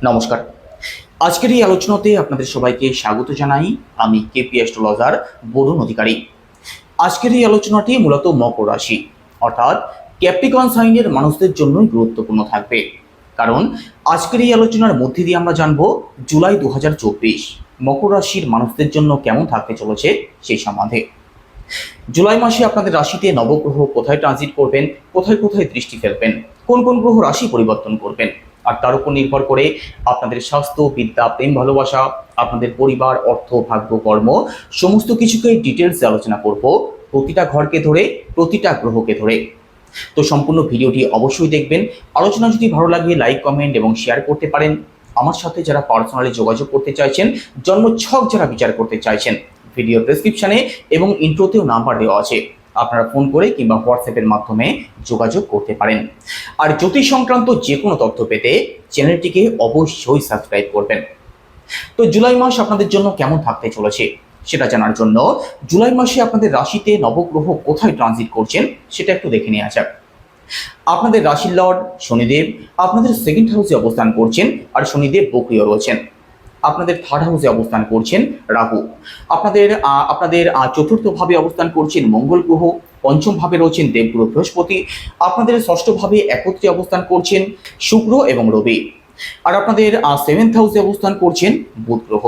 নমস্কার। আজকের এই আলোচনাতে আপনাদের সবাইকে স্বাগত জানাই। আমি কেপি অ্যাস্ট্রোলজার বরুণ অধিকারী। আজকের এই আলোচনাটি মূলত মকর রাশি অর্থাৎ ক্যাপ্রিকন সাইনের মানুষদের জন্যই গুরুত্বপূর্ণ থাকবে। কারণ আজকের এই আলোচনার মধ্যে দিয়ে আমরা জানব জুলাই 2024 মকর রাশির মানুষদের জন্য কেমন থাকতে চলেছে সেই সম্বন্ধে। জুলাই মাসে আপনাদের রাশিতে নবগ্রহ কোথায় ট্রানজিট করবেন, কোথায় কোথায় দৃষ্টি ফেলবেন, কোন কোন গ্রহ রাশি পরিবর্তন করবেন, আর তার উপর নির্ভর করে আপনাদের স্বাস্থ্য, বিদ্যা, প্রেম, ভালোবাসা, আপনাদের পরিবার, অর্থ, ভাগ্য, কর্ম সমস্ত কিছুকে ডিটেলসে আলোচনা করব, প্রতিটা ঘরকে ধরে, প্রতিটা গ্রহকে ধরে। তো সম্পূর্ণ ভিডিওটি অবশ্যই দেখবেন। আলোচনা যদি ভালো লাগে লাইক, কমেন্ট এবং শেয়ার করতে পারেন। আমার সাথে যারা পার্সোনালি যোগাযোগ করতে চাইছেন, জন্মছক যারা বিচার করতে চাইছেন, ভিডিও ডেসক্রিপশনে এবং ইন্ট্রোতেও নাম্বার দেওয়া আছে, আপনারা ফোন করে কিংবা হোয়াটসঅ্যাপের মাধ্যমে যোগাযোগ করতে পারেন। আর জ্যোতিষ সংক্রান্ত যে কোনো তথ্য পেতে চ্যানেলটিকে অবশ্যই সাবস্ক্রাইব করবেন। তো জুলাই মাস আপনাদের জন্য কেমন থাকতে চলেছে সেটা জানার জন্য জুলাই মাসে আপনাদের রাশিতে নবগ্রহ কোথায় ট্রানজিট করছেন সেটা একটু দেখে নেওয়া যাক। আপনাদের রাশির লর্ড শনিদেব আপনাদের সেকেন্ড হাউসে অবস্থান করছেন, আর শনিদেব বক্রিয় রয়েছেন। আপনাদের থার্ড হাউসে অবস্থান করছেন রাহু। আপনাদের আপনাদের চতুর্থ ভাবে অবস্থান করছেন মঙ্গল গ্রহ। পঞ্চম ভাবে রয়েছেন দেবগুরু বৃহস্পতি। আপনাদের ষষ্ঠ ভাবে একত্রে অবস্থান করছেন শুক্র এবং রবি। আর আপনাদের সেভেন্থ হাউসে অবস্থান করছেন বুধ গ্রহ।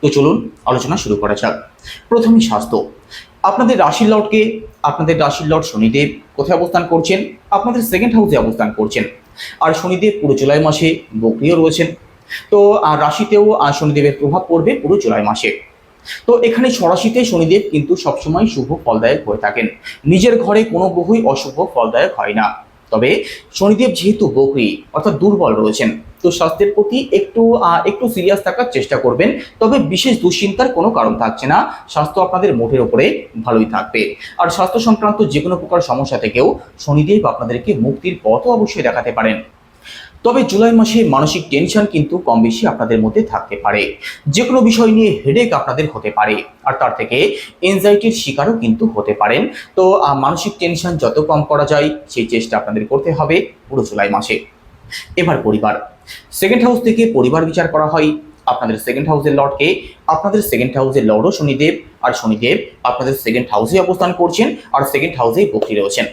তো চলুন আলোচনা শুরু করা যাক। প্রথমে স্বাস্থ্য। আপনাদের রাশির লর্ডকে, আপনাদের রাশির লর্ড শনিদেব কোথায় অবস্থান করছেন? আপনাদের সেকেন্ড হাউসে অবস্থান করছেন। আর শনিদেব পুরো জুলাই মাসে বক্রিয় রয়েছেন। তো রাশিতেও শনিদেবের প্রভাব পড়বে পুরো জুলাই মাসে। তো এখানে স্বরাশিতে শনিদেব কিন্তু সবসময় শুভ ফলদায়ক হয়ে থাকেন। নিজের ঘরে কোনো গ্রহই অশুভ ফলদায়ক হয় না। তবে শনিদেব যেহেতু বকরি অর্থাৎ দুর্বল রয়েছেন, তো স্বাস্থ্যের প্রতি একটু সিরিয়াস থাকার চেষ্টা করবেন। তবে বিশেষ দুশ্চিন্তার কোনো কারণ থাকছে না। স্বাস্থ্য আপনাদের মোটের উপরে ভালোই থাকবে। আর স্বাস্থ্য সংক্রান্ত যে কোনো প্রকার সমস্যা থেকেও শনিদেব আপনাদেরকে মুক্তির পথও অবশ্যই দেখাতে পারেন। তবে জুলাই মাসে মানসিক টেনশন কিন্তু কম বেশি আপনাদের মধ্যে থাকতে পারে। যে কোনো বিষয় নিয়ে হেডেক আপনাদের হতে পারে, আর তার থেকে এনজাইটির শিকারও কিন্তু হতে পারেন। তো মানসিক টেনশন যত কম করা যায় সেই চেষ্টা আপনাদের করতে হবে পুরো জুলাই মাসে। এবার পরিবার। সেকেন্ড হাউস থেকে পরিবার বিচার করা হয়। আপনাদের সেকেন্ড হাউসের লর্ডকে, আপনাদের সেকেন্ড হাউসের লর্ডও শনিদেব, আর শনিদেব আপনাদের সেকেন্ড হাউসে অবস্থান করছেন, আর সেকেন্ড হাউসেই বক্রি রয়েছেন।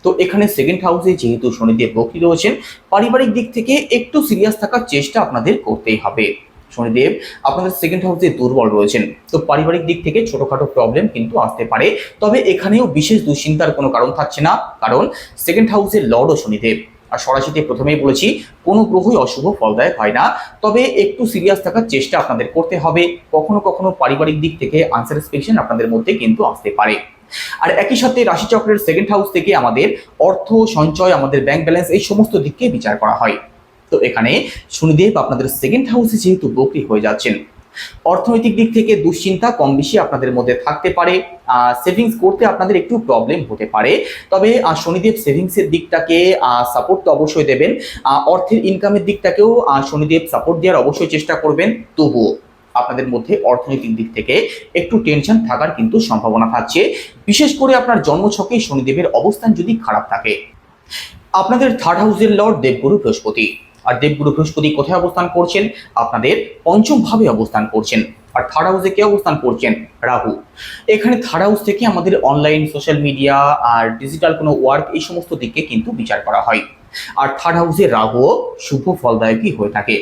তো এখানে সেকেন্ড হাউসে যেহেতু শনিদেব বক্রি রয়েছেন, পারিবারিক দিক থেকে একটু সিরিয়াস থাকার চেষ্টা আপনাদের করতেই হবে। শনিদেব আপনাদের সেকেন্ড হাউসে দুর্বল রয়েছেন, তো পারিবারিক দিক থেকে ছোটখাটো প্রবলেম কিন্তু আসতে পারে। তবে এখানেও বিশেষ দুশ্চিন্তার কোনো কারণ থাকছে না, কারণ সেকেন্ড হাউসের লর্ডও শনিদেব। আর সরাসরি প্রথমেই বলেছি কোনো গ্রহই অশুভ ফলদায়ক হয় না। তবে একটু সিরিয়াস থাকার চেষ্টা আপনাদের করতে হবে। কখনো কখনো পারিবারিক দিক থেকে আনস্যাটিসফ্যাকশন আপনাদের মধ্যে কিন্তু আসতে পারে। আর একই সাথে রাশিচক্রের সেকেন্ড হাউস থেকে আমাদের অর্থ সঞ্চয়, আমাদের ব্যাংক ব্যালেন্স, এই সমস্ত দিককে বিচার করা হয়। তো এখানে শনিদেব আপনাদের সেকেন্ড হাউসে যেহেতু বক্রি হয়ে যাচ্ছেন, অর্থনৈতিক দিক থেকে দুশ্চিন্তা কম বেশি আপনাদের মধ্যে থাকতে পারে। সেভিংস করতে আপনাদের একটু প্রবলেম হতে পারে। তবে শনিদেব সেভিংসের দিকটাকে সাপোর্ট তো অবশ্যই দেবেন। অর্থের ইনকামের দিকটাকেও শনিদেব সাপোর্ট দেওয়ার অবশ্যই চেষ্টা করবেন। তবুও আপনাদের মধ্যে অর্থনৈতিক দিক থেকে একটু টেনশন থাকার কিন্তু সম্ভাবনা থাকছে, বিশেষ করে আপনার জন্মছকে শনিদেবের অবস্থান যদি খারাপ থাকে। আপনাদের থার্ড হাউসের লর্ড দেবগুরু বৃহস্পতি, আর দেবগুরু বৃহস্পতি কোথায় অবস্থান করছেন? আপনাদের পঞ্চম ভাবে অবস্থান করছেন। আর থার্ড হাউসে কে অবস্থান করছেন? রাহু। এখানে থার্ড হাউস থেকে আমাদের অনলাইন, সোশ্যাল মিডিয়া আর ডিজিটাল কোনো ওয়ার্ক, এই সমস্ত দিকে কিন্তু বিচার করা হয়। আর থার্ড হাউসে রাহু শুভ ফলদায়কই হয়ে থাকে।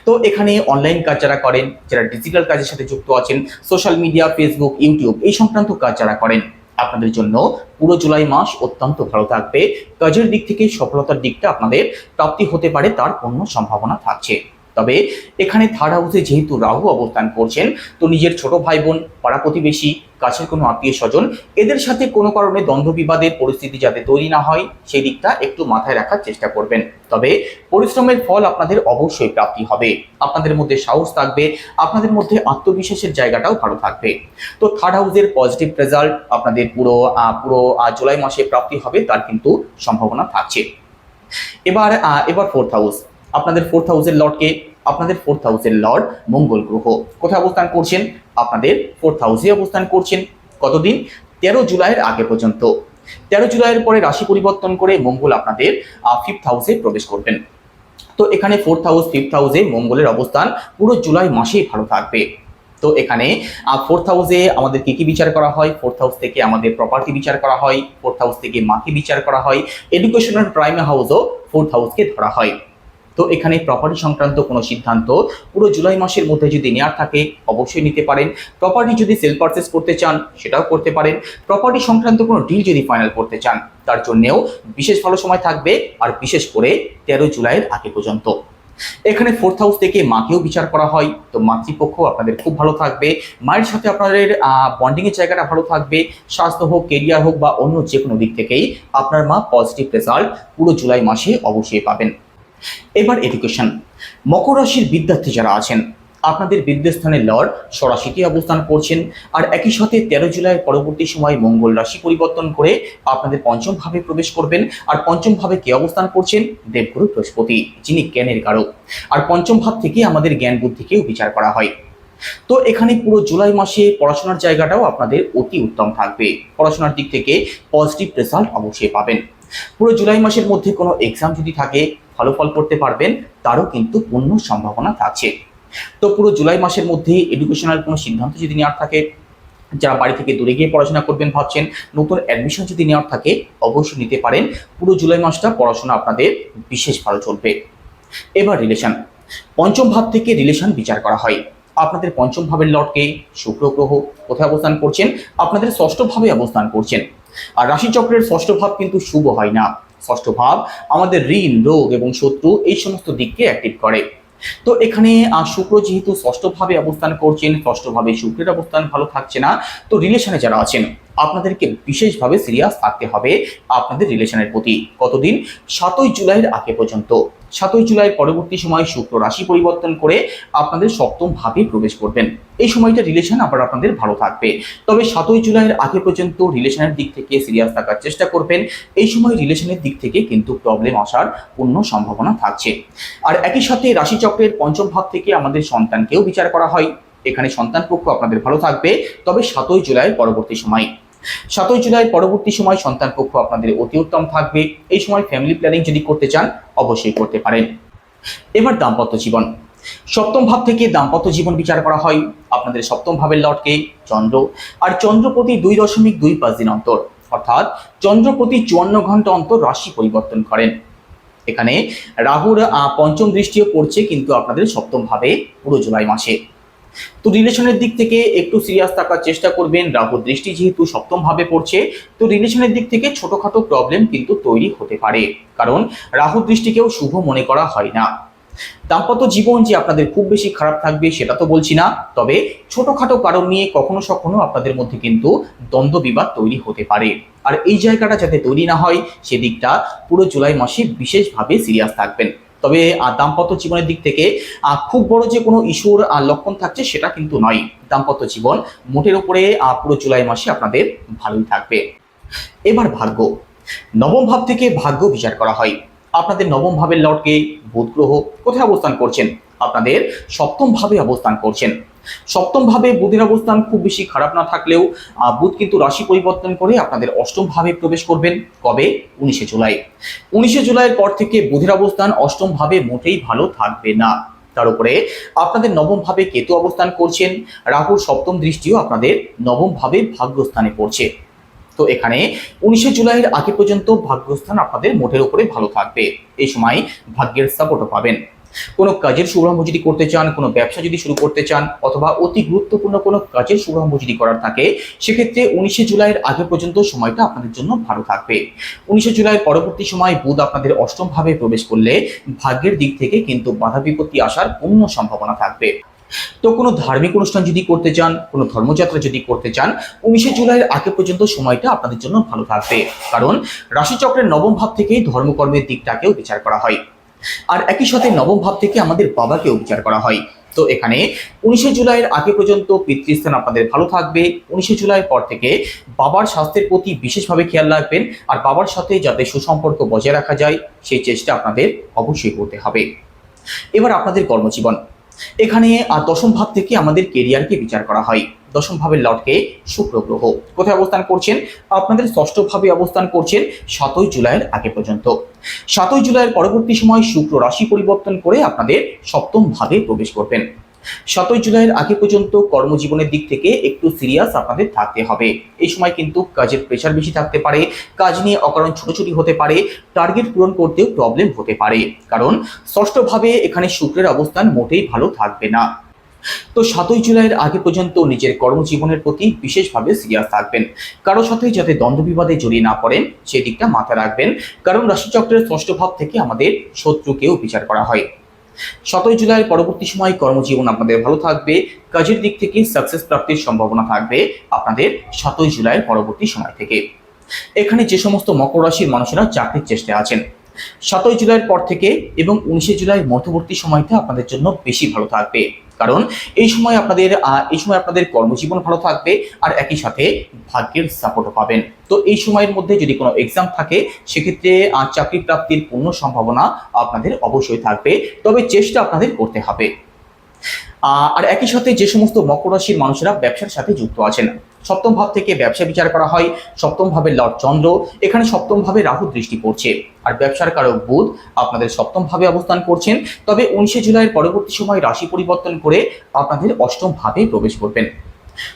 তো এখানে অনলাইন কাজ যারা করেন, যারা ডিজিটাল কাজের সাথে যুক্ত আছেন, সোশ্যাল মিডিয়া, ফেসবুক, ইউটিউব এই সংক্রান্ত কাজ যারা করেন, আপনাদের জন্য পুরো জুলাই মাস অত্যন্ত ভালো থাকবে। কাজের দিক থেকে সফলতার দিকটা আপনাদের প্রাপ্তি হতে পারে, তার পূর্ণ সম্ভাবনা থাকছে। তবে এখানে থার্ড হাউসে যেহেতু রাহু অবস্থান করছেন, তো নিজের ছোট ভাই বোন, পাড়া প্রতিবেশী, কাছের কোনো আত্মীয় স্বজন, এদের সাথে কোনো কারণে দ্বন্দ্ব বিবাদের পরিস্থিতি যাতে তৈরি না হয় সেই দিকটা একটু মাথায় রাখার চেষ্টা করবেন। তবে পরিশ্রমের ফল আপনাদের অবশ্যই প্রাপ্তি হবে। আপনাদের মধ্যে সাহস থাকবে, আপনাদের মধ্যে আত্মবিশ্বাসের জায়গাটাও ভালো থাকবে। তো থার্ড হাউসের পজিটিভ রেজাল্ট আপনাদের পুরো জুলাই মাসে প্রাপ্তি হবে, তার কিন্তু সম্ভাবনা থাকছে। এবার ফোর্থ হাউস। আপনাদের ফোর্থ হাউসের লর্ডকে, আপনাদের ফোর্থ হাউসের লর্ড মঙ্গল গ্রহ কোথায় অবস্থান করছেন? আপনাদের ফোর্থ হাউসে অবস্থান করছেন। কতদিন? 13 জুলাইয়ের আগে পর্যন্ত। 13 জুলাইয়ের পরে রাশি পরিবর্তন করে মঙ্গল আপনাদের ফিফথ হাউসে প্রবেশ করবেন। তো এখানে 4th হাউস 5th হাউসে মঙ্গলের অবস্থান পুরো জুলাই মাসেই ভালো থাকবে। তো এখানে 4th হাউসে আমাদের কি বিচার করা হয়, 4th হাউস থেকে আমাদের প্রপার্টি বিচার করা হয়, 4th হাউস থেকে মাকে বিচার করা হয়, এডুকেশনাল প্রাইম হাউসও 4th হাউসকে ধরা হয়। তো এখানে প্রপার্টি সংক্রান্ত কোনো সিদ্ধান্ত পুরো জুলাই মাসের মধ্যে যদি নেওয়ার থাকে অবশ্যই নিতে পারেন। প্রপার্টি যদি সেল পারচেস করতে চান সেটাও করতে পারেন। প্রপার্টি সংক্রান্ত কোনো ডিল যদি ফাইনাল করতে চান তার জন্যেও বিশেষ ভালো সময় থাকবে, আর বিশেষ করে 13 জুলাইয়ের আগে পর্যন্ত। এখানে 4th হাউস থেকে মাকেও বিচার করা হয়, তো মাতৃপক্ষ আপনাদের খুব ভালো থাকবে। মায়ের সাথে আপনাদের বন্ডিং এর জায়গাটা ভালো থাকবে। স্বাস্থ্য হোক, কেরিয়ার হোক বা অন্য যে কোনো দিক থেকেই আপনার মা পজিটিভ রেজাল্ট পুরো জুলাই মাসে অবশ্যই পাবেন। এবার এডুকেশন। মকর রাশির বিদ্যার্থী যারা আছেন, আপনাদের বিদ্যাস্থানের লর্ড ষড়াশিতে অবস্থান করছেন, আর একই সাথে 13 জুলাই পরবর্তী সময় মঙ্গল রাশি পরিবর্তন করে আপনাদের পঞ্চম ভাবে প্রবেশ করবেন। আর পঞ্চম ভাবে কে অবস্থান করছেন? দেবগুরু বৃহস্পতি, যিনি জ্ঞানের কারক। আর পঞ্চম ভাব থেকে আমাদের জ্ঞান বুদ্ধিকেও বিচার করা হয়। তো এখানে পুরো জুলাই মাসে পড়াশোনার জায়গাটাও আপনাদের অতি উত্তম থাকবে। পড়াশোনার দিক থেকে পজিটিভ রেজাল্ট অবশ্যই পাবেন। পুরো জুলাই মাসের মধ্যে কোনো এক্সাম যদি থাকে ভালো ফল করতে পারবেন, তারও কিন্তু পূর্ণ সম্ভাবনা থাকছে। তো পুরো জুলাই মাসের মধ্যে এডুকেশনাল কোনো সিদ্ধান্ত যদি নেওয়ার থাকে, যারা বাড়ি থেকে দূরে গিয়ে পড়াশোনা করবেন ভাবছেন, নতুন অ্যাডমিশন যদি নেওয়ার থাকে অবশ্যই নিতে পারেন। পুরো জুলাই মাসটা পড়াশোনা আপনাদের বিশেষ ভালো চলবে। এবার রিলেশন। পঞ্চম ভাব থেকে রিলেশন বিচার করা হয়। আপনাদের পঞ্চম ভাবের লর্ডকে শুক্র গ্রহ কোথায় অবস্থান করছেন? আপনাদের ষষ্ঠ ভাবে অবস্থান করছেন। আর রাশিচক্রের ষষ্ঠ ভাব কিন্তু শুভ হয় না। ষষ্ঠ ভাব আমাদের ঋণ, রোগ এবং শত্রু এই সমস্ত দিককে অ্যাক্টিভ করে। তো এখানে শুক্র যেহেতু ষষ্ঠ ভাবে অবস্থান করছেন, ষষ্ঠ ভাবে শুক্রের অবস্থান ভালো থাকছে না। তো রিলেশনে যারা আছেন আপনাদেরকে বিশেষভাবে সিরিয়াস থাকতে হবে আপনাদের রিলেশনের প্রতি। কতদিন? 7ই জুলাইয়ের আগে পর্যন্ত। 7ই জুলাই পরবর্তী সময় শুক্র রাশি পরিবর্তন করে আপনাদের সপ্তম ভাবে প্রবেশ করবেন। এই সময়টা রিলেশন আবার আপনাদের ভালো থাকবে। তবে 7ই জুলাইয়ের আগে পর্যন্ত রিলেশনের দিক থেকে সিরিয়াস থাকার চেষ্টা করবেন। এই সময় রিলেশনের দিক থেকে কিন্তু প্রবলেম আসার পূর্ণ সম্ভাবনা থাকছে। আর একই সাথে রাশিচক্রের পঞ্চম ভাব থেকে আমাদের সন্তানকেও বিচার করা হয়। এখানে সন্তান পক্ষ আপনাদের ভালো থাকবে, তবে 7ই জুলাইয়ের পরবর্তী সময়। 7ই জুলাই পরবর্তী সময় সন্তান পক্ষ আপনাদের অতি উত্তম থাকবে। এই সময় ফ্যামিলি প্ল্যানিং যদি করতে চান অবশ্যই করতে পারেন। এবার দাম্পত্য জীবন। সপ্তম ভাব থেকে দাম্পত্য জীবন বিচার করা হয়। আপনাদের সপ্তম ভাবের লর্ডকে চন্দ্র, আর চন্দ্র প্রতি 2.25 দিন অন্তর, অর্থাৎ চন্দ্র প্রতি 54 ঘন্টা অন্তর রাশি পরিবর্তন করেন। এখানে রাহুর পঞ্চম দৃষ্টিও পড়ছে কিন্তু আপনাদের সপ্তম ভাবে পুরো জুলাই মাসে। তো রিলেশনের দিক থেকে একটু সিরিয়াস থাকার চেষ্টা করবেন। রাহুর দৃষ্টি যেহেতু সপ্তম ভাবে পড়ছে, তো রিলেশনের দিক থেকে ছোটখাটো প্রবলেম কিন্তু তৈরি হতে পারে, কারণ রাহুর দৃষ্টিকেও শুভ মনে করা হয় না। দাম্পত্য জীবন যে আপনাদের খুব বেশি খারাপ থাকবে সেটা তো বলছি না, তবে ছোটখাটো কারণ নিয়ে কখনো কখনো আপনাদের মধ্যে কিন্তু দ্বন্দ্ব বিবাদ তৈরি হতে পারে। আর এই জায়গাটা যাতে তৈরি না হয় সেদিকটা পুরো জুলাই মাসে বিশেষভাবে সিরিয়াস থাকবেন। তবে দাম্পত্য জীবনের দিক থেকে খুব বড় যে কোনো ইস্যুর লক্ষণ থাকছে সেটা কিন্তু নয়। দাম্পত্য জীবন মোটের উপরে পুরো জুলাই মাসে আপনাদের ভালোই থাকবে। এবার ভাগ্য। নবম ভাব থেকে ভাগ্য বিচার করা হয়। আপনাদের নবম ভাবের লর্ডকে বুধ গ্রহ কোথায় অবস্থান করছেন? আপনাদের সপ্তম ভাবে অবস্থান করছেন। সপ্তম ভাবে বুধের অবস্থান খুব বেশি খারাপ না থাকলেও বুধ কিন্তু রাশি পরিবর্তন করে আপনাদের অষ্টম ভাবে প্রবেশ করবেন। কবে? 19শে জুলাই। 19শে জুলাইয়ের পর থেকে বুধের অবস্থান অষ্টম ভাবে মোটেই ভালো থাকবে না। তার উপরে আপনাদের নবম ভাবে কেতু অবস্থান করছেন। রাহুর সপ্তম দৃষ্টিও আপনাদের নবম ভাবে ভাগ্যস্থানে পড়ছে। তো এখানে 19শে জুলাইয়ের আগে পর্যন্ত ভাগ্যস্থান আপনাদের মোটের উপরে ভালো থাকবে। এই সময় ভাগ্যের সাপোর্টও পাবেন। কোনো কাজের শুভারম্ভ যদি করতে চান, কোনো ব্যবসা যদি শুরু করতে চান, অথবা অতি গুরুত্বপূর্ণ কোনো কাজের শুভারম্ভ যদি করার থাকে, সেক্ষেত্রে 19শে জুলাইয়ের আগে পর্যন্ত সময়টা আপনাদের জন্য ভালো থাকবে। 19শে জুলাইয়ের পরবর্তী সময় বুধ আপনাদের অষ্টম ভাবে প্রবেশ করলে ভাগ্যের দিক থেকে কিন্তু বাধা বিপত্তি আসার পূর্ণ সম্ভাবনা থাকবে। তো কোনো ধার্মিক অনুষ্ঠান যদি করতে চান, কোনো ধর্মযাত্রা যদি করতে চান, 19শে জুলাইয়ের আগে পর্যন্ত সময়টা আপনাদের জন্য ভালো থাকবে, কারণ রাশিচক্রের নবম ভাব থেকেই ধর্মকর্মের দিকটাকেও বিচার করা হয়। আর একই সাথে নবম ভাব থেকে আমাদের বাবাকেও বিচার করা হয়। তো এখানে 19শে জুলাইয়ের আগে পর্যন্ত পিতৃস্থান আপনাদের ভালো থাকবে। 19শে জুলাইয়ের পর থেকে বাবার স্বাস্থ্যের প্রতি বিশেষভাবে খেয়াল রাখবেন, আর বাবার সাথে যাতে সুসম্পর্ক বজায় রাখা যায় সেই চেষ্টা আপনাদের অবশ্যই করতে হবে। এবার আপনাদের কর্মজীবন। এখানে দশম ভাব থেকে আমাদের কেরিয়ারকে বিচার করা হয়। দশম ভাবের লর্ডকে শুক্র গ্রহ। কোথায় অবস্থান করছেন? আপনাদের ষষ্ঠ ভাবে অবস্থান করছেন 7ই জুলাইয়ের আগে পর্যন্ত। 7ই জুলাইয়ের পরবর্তী সময় শুক্র রাশি পরিবর্তন করে আপনাদের সপ্তম ভাবে প্রবেশ করবেন। 7ই জুলাইয়ের আগে পর্যন্ত কর্মজীবনের দিক থেকে একটু সিরিয়াস আপনাদের থাকতে হবে। এই সময় কিন্তু কাজের প্রেশার বেশি থাকতে পারে, কাজ নিয়ে অকারণ ছোটাছুটি হতে পারে, টার্গেট পূরণ করতেও প্রবলেম হতে পারে, কারণ ষষ্ঠভাবে এখানে শুক্রের অবস্থান মোটেই ভালো থাকবে না। তো 7ই জুলাইয়ের আগে পর্যন্ত নিজের কর্মজীবনের প্রতি বিশেষভাবে সিরিয়াস থাকবেন। কারোর সাথে যাতে দ্বন্দ্ব বিবাদে জড়িয়ে না পড়েন সেদিকটা মাথায় রাখবেন, কারণ রাশিচক্রের ষষ্ঠ ভাব থেকে আমাদের শত্রুকেও বিচার করা হয়। 7ই জুলাইয়ের পরবর্তী সময় কর্মজীবন আপনাদের ভালো থাকবে, কাজের দিক থেকে সাকসেস প্রাপ্তির সম্ভাবনা থাকবে আপনাদের 7ই জুলাইয়ের পরবর্তী সময় থেকে। এখানে যে সমস্ত মকর রাশির মানুষেরা চাকরির চেষ্টায় আছেন, 7ই জুলাইয়ের পর থেকে এবং 19শে জুলাইয়ের মধ্যবর্তী সময়টা আপনাদের জন্য বেশি ভালো থাকবে, কারণ এই সময় আপনাদের কর্মজীবন ভালো থাকবে আর একই সাথে ভাগ্যের সাপোর্টও পাবেন। তো এই সময়ের মধ্যে যদি কোনো এক্সাম থাকে সেক্ষেত্রে চাকরি প্রাপ্তির পূর্ণ সম্ভাবনা আপনাদের অবশ্যই থাকবে, তবে চেষ্টা আপনাদের করতে হবে। আর একই সাথে যে সমস্ত মকর রাশির মানুষেরা ব্যবসার সাথে যুক্ত আছেন, সপ্তম ভাব থেকে ব্যবসা বিচার করা হয়। সপ্তম ভাবের লর্ড চন্দ্র, এখানে সপ্তম ভাবে রাহু দৃষ্টি পড়ছে, আর ব্যবসার কারক বুধ আপনাদের সপ্তম ভাবে অবস্থান করছেন। তবে 19শে জুলাইয়ের পরবর্তী সময় রাশি পরিবর্তন করে আপনাদের অষ্টম ভাবে প্রবেশ করবেন।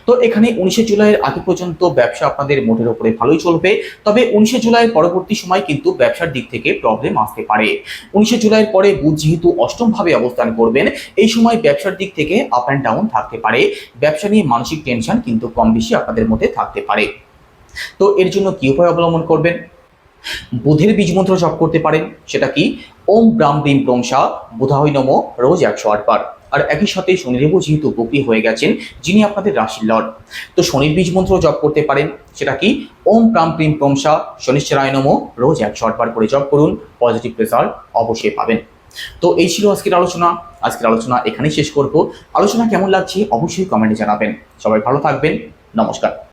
তো এখানে 19শে জুলাইয়ের আগে পর্যন্ত ব্যবসা আপনাদের মোটের উপরে ভালোই চলবে, তবে 19শে জুলাইয়ের পরবর্তী সময় কিন্তু ব্যবসার দিক থেকে প্রবলেম আসতে পারে। 19শে জুলাইয়ের পরে বুধ যেহেতু অষ্টম ভাবে অবস্থান করবেন, এই সময় ব্যবসার দিক থেকে আপ অ্যান্ড ডাউন থাকতে পারে, ব্যবসা নিয়ে মানসিক টেনশন কিন্তু কম বেশি আপনাদের মধ্যে থাকতে পারে। তো এর জন্য কি উপায় অবলম্বন করবেন? বুধের বীজ মন্ত্র জপ করতে পারেন, সেটা কি ওম ব্রাম ব্রিম প্রংসা বুধায় নমঃ, রোজ 108 বার। আর একই সাথে শনিদেবও যেহেতু বকরি হয়ে গেছেন, যিনি আপনাদের রাশির লর্ড, তো শনির বীজ মন্ত্র জপ করতে পারেন, সেটা কি ওম প্রাম প্রিম প্রংসা শনিশ্চরায় নমঃ, রোজ 108 বার করে জপ করুন, পজিটিভ রেজাল্ট অবশ্যই পাবেন। তো এই ছিল আজকের আলোচনা এখানেই শেষ করব। আলোচনা কেমন লাগছে অবশ্যই কমেন্টে জানাবেন। সবাই ভালো থাকবেন, নমস্কার।